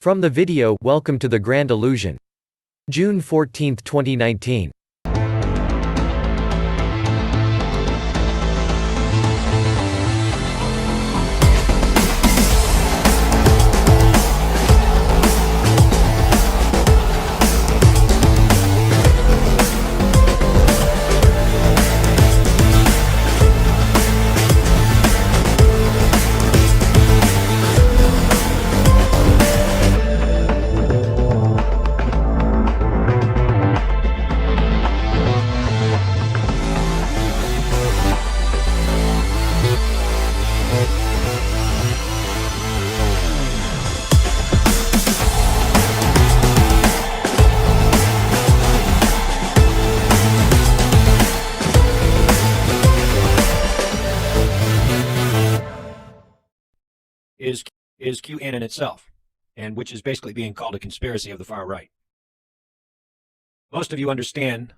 From the video, welcome to the Grand Illusion. June 14, 2019. Is QAnon itself, and which is basically being called a conspiracy of the far right. Most of you understand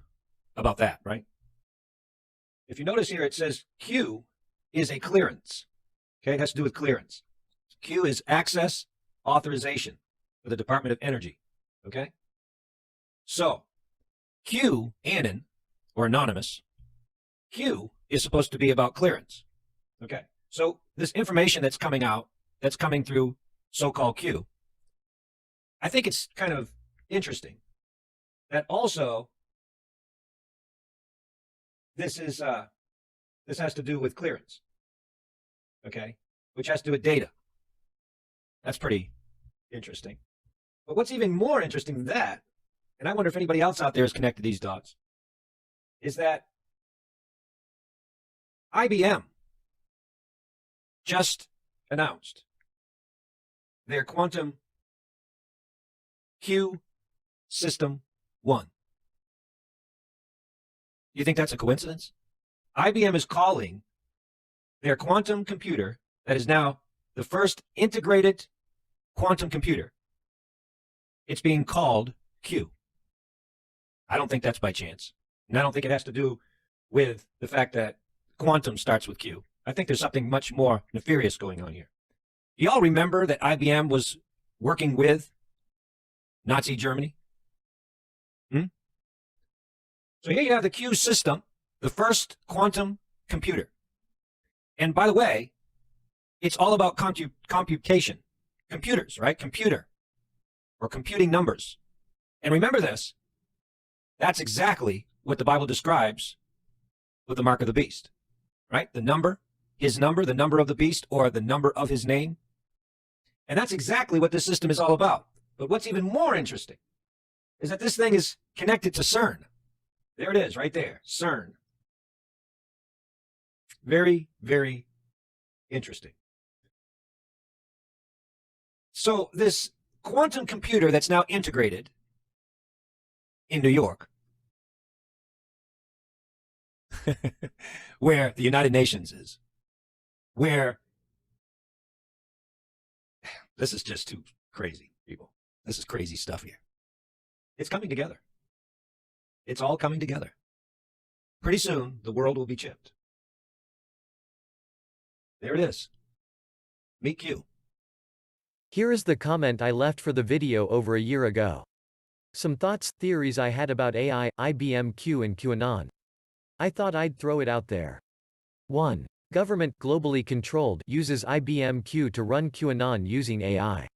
about that, right? If you notice here, it says Q is a clearance. Okay, it has to do with clearance. Q is access authorization for the Department of Energy. Okay? So, QAnon, or anonymous, Q is supposed to be about clearance. Okay? So, this information that's coming out, that's coming through so-called Q, I think it's kind of interesting that also this has to do with clearance, okay, which has to do with data. That's pretty interesting. But what's even more interesting than that, and I wonder if anybody else out there has connected these dots, is that IBM just announced their quantum Q System 1. You think that's a coincidence? IBM is calling their quantum computer, that is now the first integrated quantum computer, it's being called Q. I don't think that's by chance. And I don't think it has to do with the fact that quantum starts with Q. I think there's something much more nefarious going on here. You all remember that IBM was working with Nazi Germany? So here you have the Q system, the first quantum computer. And by the way, it's all about computation. Computers, right? Computer. Or computing numbers. And remember this, that's exactly what the Bible describes with the mark of the beast. Right? The number, his number, the number of the beast, or the number of his name. And that's exactly what this system is all about. But what's even more interesting is that this thing is connected to CERN. There it is, right there, CERN. Very, very interesting. So this quantum computer that's now integrated in New York, where the United Nations is, where this is just too crazy, people. This is crazy stuff here. It's coming together. It's all coming together. Pretty soon, the world will be chipped. There it is. Meet Q. Here is the comment I left for the video over a year ago. Some thoughts, theories I had about AI, IBM Q and QAnon. I thought I'd throw it out there. 1. Government, globally controlled, uses IBM Q to run QAnon using AI.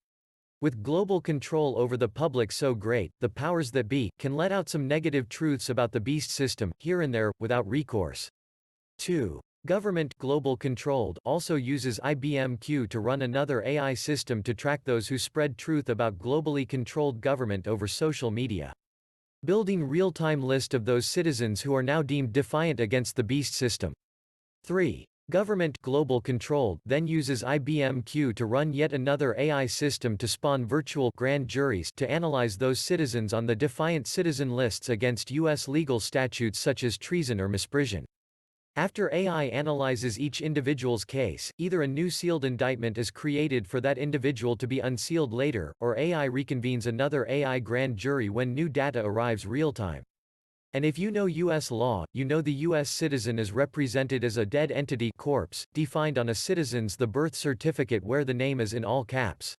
With global control over the public so great, the powers that be can let out some negative truths about the beast system, here and there, without recourse. 2. Government, global controlled, also uses IBM Q to run another AI system to track those who spread truth about globally controlled government over social media. Building real-time list of those citizens who are now deemed defiant against the beast system. 3. Government, global controlled, then uses IBM Q to run yet another AI system to spawn virtual grand juries to analyze those citizens on the defiant citizen lists against U.S. legal statutes such as treason or misprision. After AI analyzes each individual's case, either a new sealed indictment is created for that individual to be unsealed later, or AI reconvenes another AI grand jury when new data arrives real-time. And if you know U.S. law, you know the U.S. citizen is represented as a dead entity corpse, defined on a citizen's the birth certificate where the name is in all caps.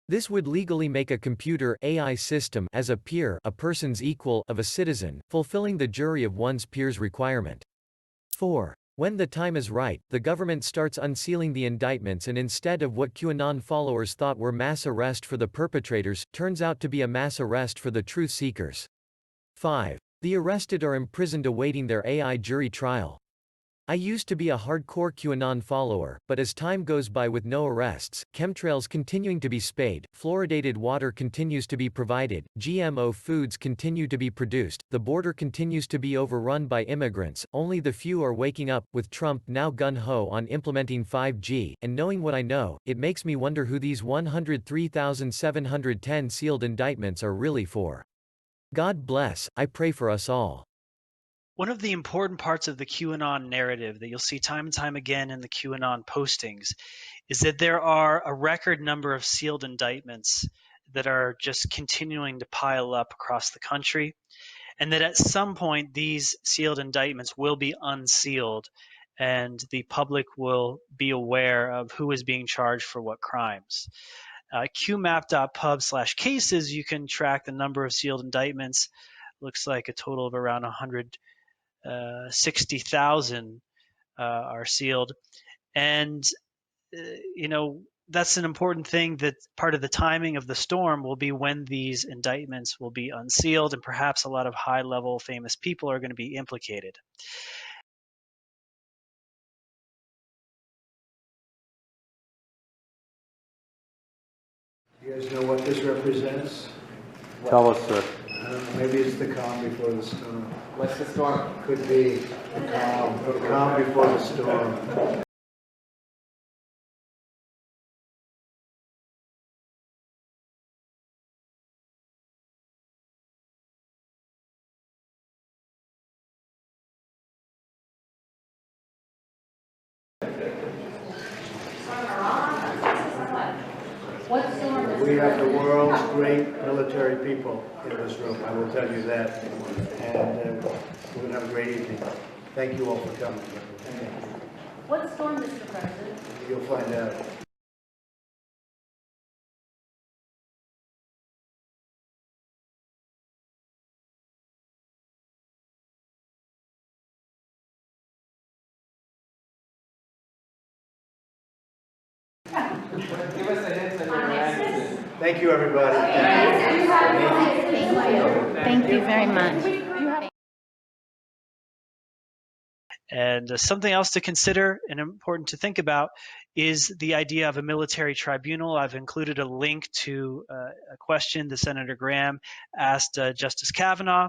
This would legally make a computer AI system as a peer, a person's equal, of a citizen, fulfilling the jury of one's peers requirement. 4. When the time is right, the government starts unsealing the indictments, and instead of what QAnon followers thought were mass arrest for the perpetrators, turns out to be a mass arrest for the truth seekers. 5. The arrested are imprisoned awaiting their AI jury trial. I used to be a hardcore QAnon follower, but as time goes by with no arrests, chemtrails continuing to be spayed, fluoridated water continues to be provided, GMO foods continue to be produced, the border continues to be overrun by immigrants, only the few are waking up, with Trump now gun-ho on implementing 5G, and knowing what I know, it makes me wonder who these 103,710 sealed indictments are really for. God bless, I pray for us all. One of the important parts of the QAnon narrative that you'll see time and time again in the QAnon postings is that there are a record number of sealed indictments that are just continuing to pile up across the country, and that at some point these sealed indictments will be unsealed and the public will be aware of who is being charged for what crimes. qmap.pub/cases, you can track the number of sealed indictments. Looks like a total of around 160,000 are sealed. And, that's an important thing, that part of the timing of the storm will be when these indictments will be unsealed, and perhaps a lot of high-level famous people are going to be implicated. You guys know what this represents? Tell us, sir. I don't know, maybe it's the calm before the storm. What's the storm? Could be the calm before the storm. We have the world's great military people in this room, I will tell you that. And we're going to have a great evening. Thank you all for coming. What storm, Mr. President? You'll find out. Give us a hint on your answers. Thank you, everybody. Thank you very much. And something else to consider and important to think about is the idea of a military tribunal. I've included a link to a question that Senator Graham asked Justice Kavanaugh.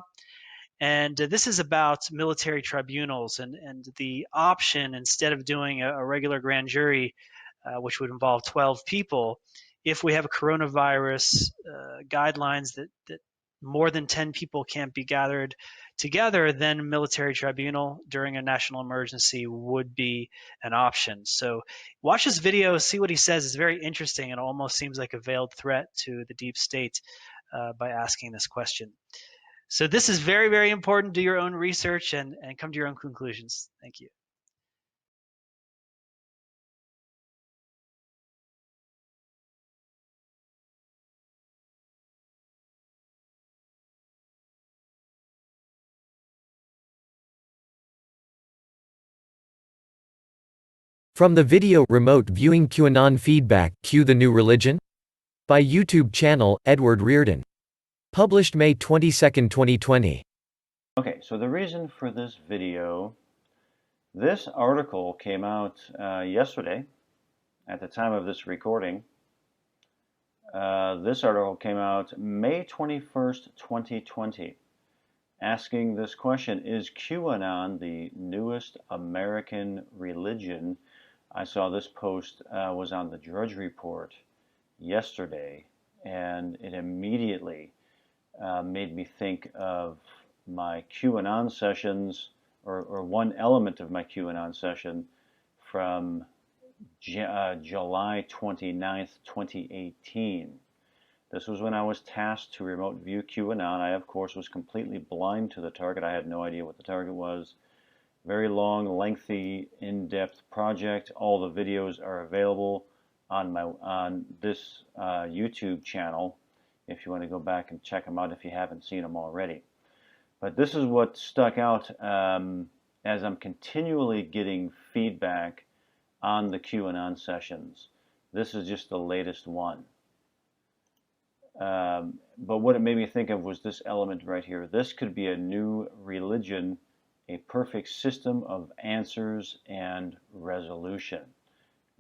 And this is about military tribunals and the option, instead of doing a regular grand jury, which would involve 12 people, if we have a coronavirus guidelines that more than 10 people can't be gathered together, then a military tribunal during a national emergency would be an option. So watch this video, see what he says. It's very interesting, and almost seems like a veiled threat to the deep state by asking this question. So this is very, very important. Do your own research and come to your own conclusions. Thank you. From the video Remote Viewing QAnon Feedback, Q the New Religion? By YouTube channel, Edward Riordan. Published May 22, 2020. Okay, so the reason for this video, this article came out yesterday at the time of this recording. This article came out May 21st, 2020, asking this question: is QAnon the newest American religion? I saw this post was on the Drudge Report yesterday, and it immediately made me think of my QAnon sessions, or one element of my QAnon session from July 29th, 2018. This was when I was tasked to remote view QAnon. I, of course, was completely blind to the target. I had no idea what the target was. Very long, lengthy, in-depth project. All the videos are available on this YouTube channel, if you want to go back and check them out if you haven't seen them already. But this is what stuck out as I'm continually getting feedback on the QAnon sessions. This is just the latest one. But what it made me think of was this element right here. This could be a new religion, a perfect system of answers and resolution.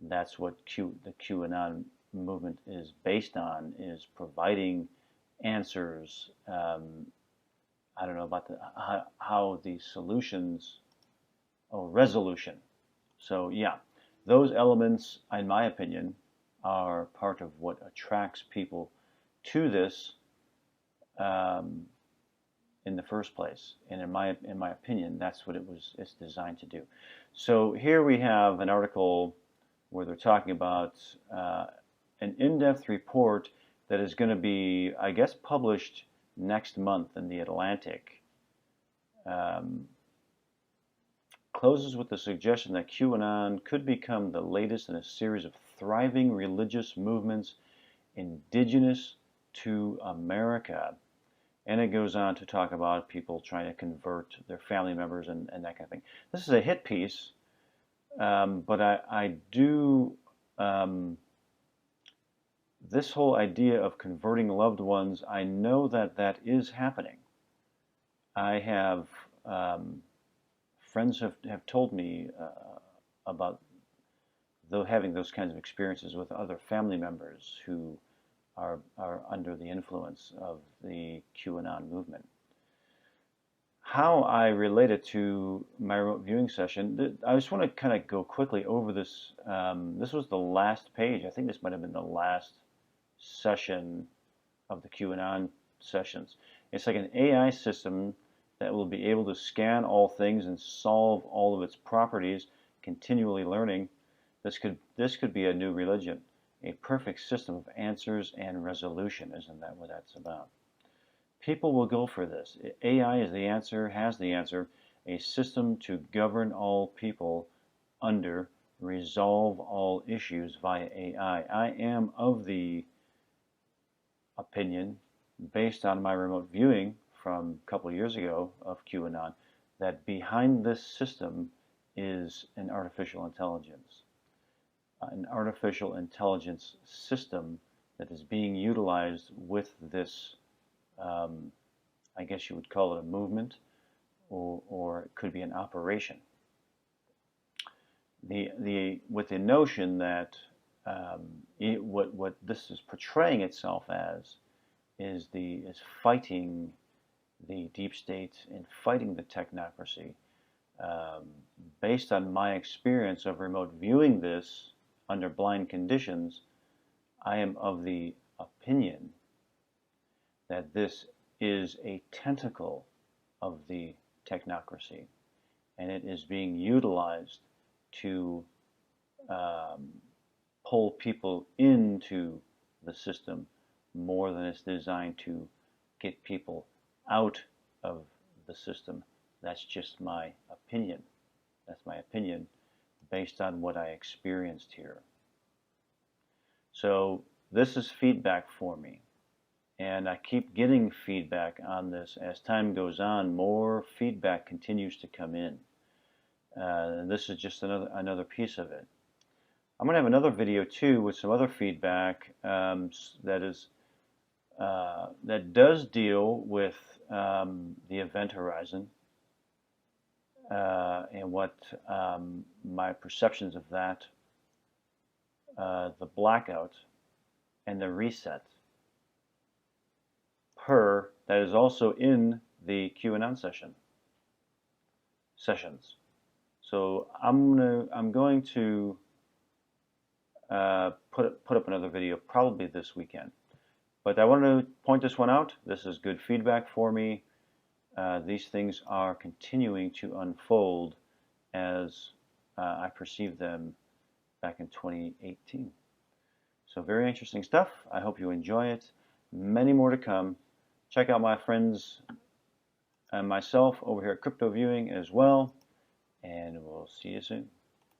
That's what the QAnon movement is based on, is providing answers. I don't know about how the solutions, resolution. So yeah, those elements, in my opinion, are part of what attracts people to this in the first place. And in my opinion, that's what it's designed to do. So here we have an article where they're talking about an in-depth report that is going to be, I guess, published next month in the Atlantic. Closes with the suggestion that QAnon could become the latest in a series of thriving religious movements indigenous to America. And it goes on to talk about people trying to convert their family members and that kind of thing. This is a hit piece, but I do, this whole idea of converting loved ones, I know that that is happening. I have, friends have told me about having those kinds of experiences with other family members who are under the influence of the QAnon movement. How I relate it to my remote viewing session, I just want to kind of go quickly over this. This was the last page. I think this might have been the last session of the QAnon sessions. It's like an AI system that will be able to scan all things and solve all of its properties, continually learning. This could be a new religion, a perfect system of answers and resolution. Isn't that what that's about? People will go for this. AI is the answer, has the answer, a system to govern all people under, resolve all issues via AI. I am of the opinion, based on my remote viewing from a couple of years ago of QAnon, that behind this system is an artificial intelligence. An artificial intelligence system that is being utilized with this, I guess you would call it a movement, or it could be an operation. With the notion that what this is portraying itself as is fighting the deep state and fighting the technocracy. Based on my experience of remote viewing this under blind conditions, I am of the opinion that this is a tentacle of the technocracy, and it is being utilized to pull people into the system more than it's designed to get people out of the system. That's just my opinion. That's my opinion based on what I experienced here. So this is feedback for me, and I keep getting feedback on this. As time goes on, more feedback continues to come in. And this is just another piece of it. I'm going to have another video too with some other feedback that does deal with the event horizon and what my perceptions of that, the blackout and the reset that is also in the QAnon sessions. So I'm going to put up another video probably this weekend. But I want to point this one out. This is good feedback for me. These things are continuing to unfold as I perceived them back in 2018. So very interesting stuff. I hope you enjoy it. Many more to come. Check out my friends and myself over here at Crypto Viewing as well. And we'll see you soon.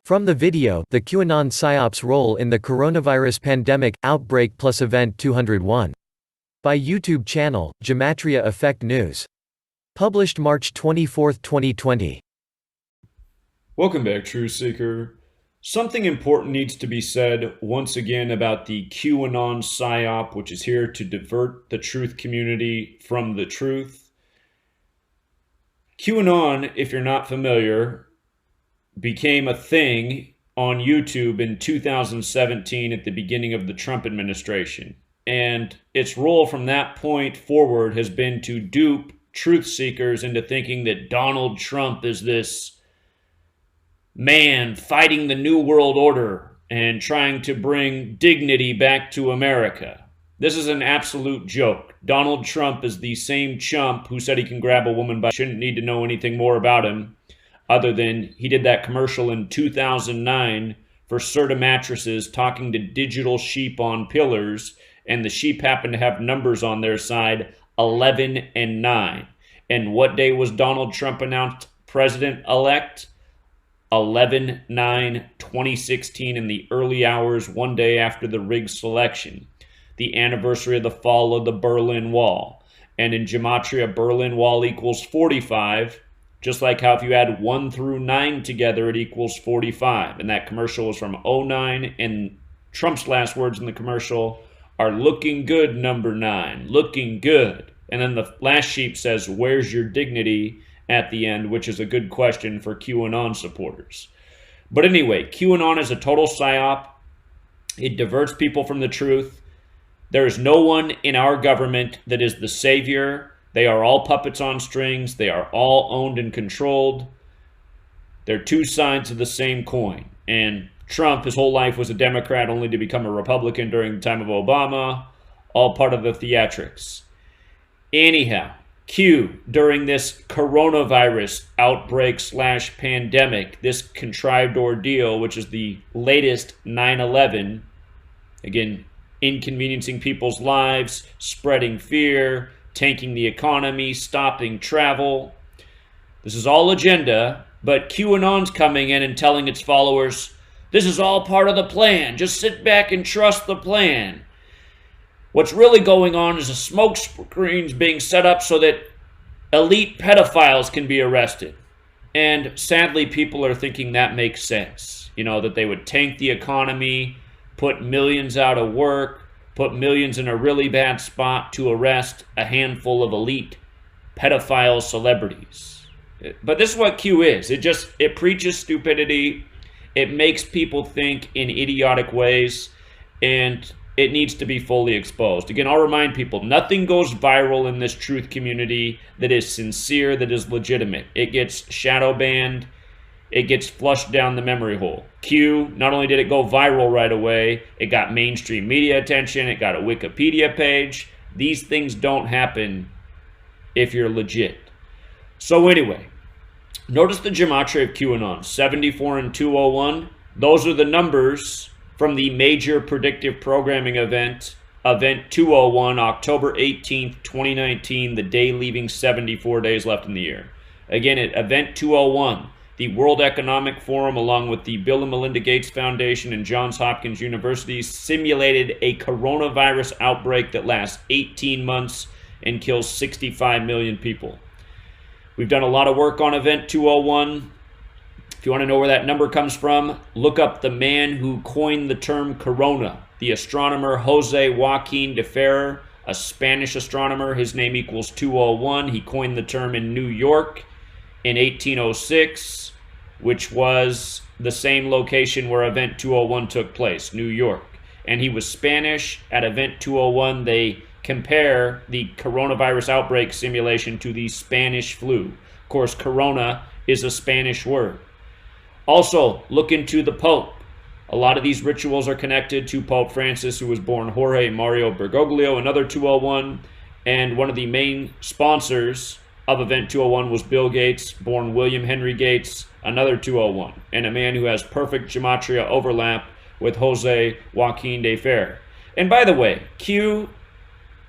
From the video, the QAnon Psyop's role in the coronavirus pandemic, outbreak plus event 201. By YouTube channel, Gematria Effect News. Published March 24, 2020. Welcome back, Truth Seeker. Something important needs to be said once again about the QAnon Psyop, which is here to divert the truth community from the truth. QAnon, if you're not familiar, became a thing on YouTube in 2017 at the beginning of the Trump administration. And its role from that point forward has been to dupe truth seekers into thinking that Donald Trump is this man fighting the New World Order and trying to bring dignity back to America. This is an absolute joke. Donald Trump is the same chump who said he can grab a woman by shouldn't need to know anything more about him other than he did that commercial in 2009 for Serta mattresses talking to digital sheep on pillars, and the sheep happened to have numbers on their side 11 and 9. And what day was Donald Trump announced president-elect? 11/9/2016, in the early hours, one day after the rigged selection, the anniversary of the fall of the Berlin Wall. And in Gematria, Berlin Wall equals 45, just like how if you add 1 through 9 together, it equals 45. And that commercial was from 09, and Trump's last words in the commercial are "looking good, number 9, looking good." And then the last sheep says, "Where's your dignity?" at the end, which is a good question for QAnon supporters. But anyway, QAnon is a total psyop. It diverts people from the truth. There is no one in our government that is the savior. They are all puppets on strings. They are all owned and controlled. They're two sides of the same coin. And Trump, his whole life, was a Democrat only to become a Republican during the time of Obama. All part of the theatrics. Anyhow, Q, during this coronavirus outbreak / pandemic, this contrived ordeal, which is the latest 9/11, again, inconveniencing people's lives, spreading fear, tanking the economy, stopping travel. This is all agenda, but QAnon's coming in and telling its followers, this is all part of the plan. Just sit back and trust the plan. What's really going on is a smoke screen's being set up so that elite pedophiles can be arrested. And sadly, people are thinking that makes sense. You know, that they would tank the economy, put millions out of work, put millions in a really bad spot to arrest a handful of elite pedophile celebrities. But this is what Q is. It preaches stupidity. It makes people think in idiotic ways, and it needs to be fully exposed. Again, I'll remind people, nothing goes viral in this truth community that is sincere, that is legitimate. It gets shadow banned. It gets flushed down the memory hole. Q, not only did it go viral right away, it got mainstream media attention. It got a Wikipedia page. These things don't happen if you're legit. So anyway, notice the gematria of QAnon, 74 and 201. Those are the numbers from the major predictive programming event 201, October 18th, 2019, the day leaving 74 days left in the year. Again, at event 201, the World Economic Forum, along with the Bill and Melinda Gates Foundation and Johns Hopkins University, simulated a coronavirus outbreak that lasts 18 months and kills 65 million people. We've done a lot of work on event 201. If you want to know where that number comes from, look up the man who coined the term corona, the astronomer Jose Joaquin de Ferrer, a Spanish astronomer. His name equals 201. He coined the term in New York in 1806, which was the same location where event 201 took place, New York. And he was Spanish. At event 201, they compare the coronavirus outbreak simulation to the Spanish flu. Of course, corona is a Spanish word. Also, look into the Pope. A lot of these rituals are connected to Pope Francis, who was born Jorge Mario Bergoglio, another 201. And one of the main sponsors of event 201 was Bill Gates, born William Henry Gates, another 201. And a man who has perfect gematria overlap with Jose Joaquin de Ferrer. And by the way, Q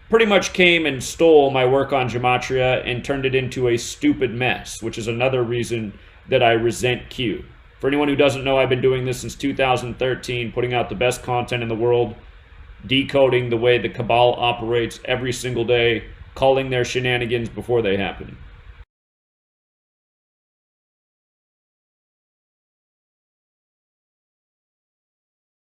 pretty much came and stole my work on gematria and turned it into a stupid mess, which is another reason that I resent Q. For anyone who doesn't know, I've been doing this since 2013, putting out the best content in the world, decoding the way the cabal operates every single day, calling their shenanigans before they happen.